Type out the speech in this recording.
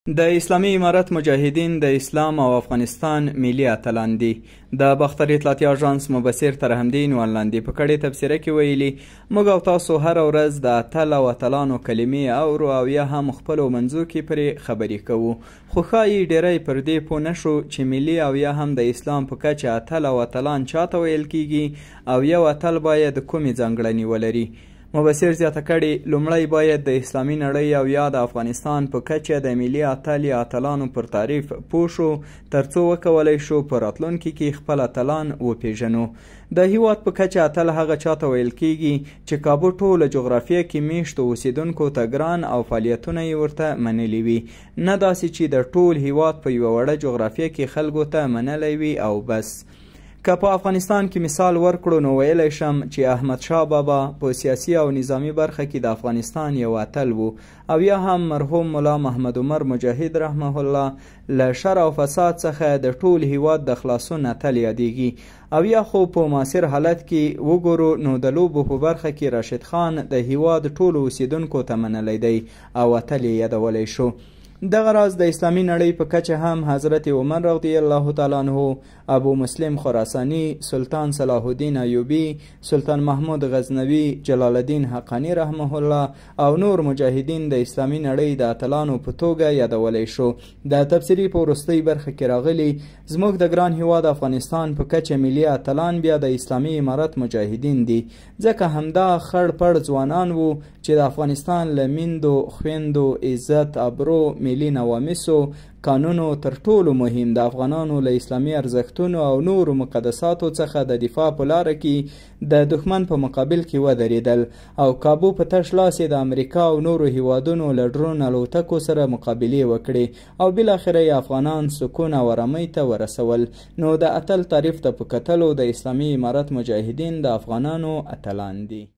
د اسلامي امارت مجاهدین د اسلام او افغانستان ملي اتلان دي. د باختر اطلاعاتي اژانس مبصر ترحمدین ولاندې په کړې تبصره کې ویلي موږ او تاسو هره ورځ د اتل او اتلانو کلمې اورو او یا هم خپلو منځو کې پرې خبرې کوو، خو ښایي ډیری پر دې پوه نه شو چې ملي او یا هم د اسلام په کچه اتل او اتلان چاته ویل کیږي او یو اتل باید کومې ځانګړنې ولري. مبصر زیاته کړې لومړی باید د اسلامي نړۍ او یا د افغانستان په کچه د ملي اتل یا اتلانو پر تعریف پوه شو ترڅو وکولی شو په راتلونکي کې خپل اتلان وپیژنو. د هیواد په کچه اتل هغه چاته ویل کیږي چې کابو ټوله جغرافیه کې میشتو اوسیدونکو ته ګران او فعالیتونه یې ورته منلي وي، نه داسې چې د ټول هیواد په یوه وړه جغرافیه کې خلکو ته منلی وي او بس. که په افغانستان کې مثال ورکړو نو ویلی شم چې احمدشاه بابا په سیاسي او نظامی برخه کې د افغانستان یو اتل و، او یا هم مرحوم ملا محمد عمر مجاهد رحمه الله له شر او فساد څخه د ټول هیواد د خلاصون اتل یادیږي، او یا خو په معاصر حالت کې وګورو نو د لوبو په برخه کې راشد خان د هیواد ټولو اوسیدونکو ته منلی دی او اتل یې یادولی شو. دغه راز د اسلامي نړۍ په کچه هم حضرت عمر رضی الله تعالی عنه، ابو مسلم خراسانی، سلطان صلاح الدین ایوبی، سلطان محمود غزنوی، جلال الدین حقانی رحمه الله او نور مجاهدین د اسلامي نړۍ د اتلانو په توګه یادولی شو. د تبصرې په وروستۍ برخه کې راغلی زموږ د ګران هیواد افغانستان په کچه ملي اتلان بیا د اسلامي امارت مجاهدین دي، ځکه همدا خړ پړ ځوانان وو چې د افغانستان له میندو، خویندو، عزت، ابرو، ملي نوامسو، قانونو تر ټولو مهم د افغانانو له اسلامي ارزښتونو او نورو مقدساتو څخه د دفاع په لاره کې د دښمن په مقابل کې ودرېدل او کابو په تش لاس د امریکا او نورو هیوادونو له ډرون الوتکو سره مقابلې وکړې او بالاخره یې افغانان سکون او ارامۍ ته ورسول. نو د اتل تعریف ته په کتلو د اسلامي امارت مجاهدین د افغانانو اتلان دي.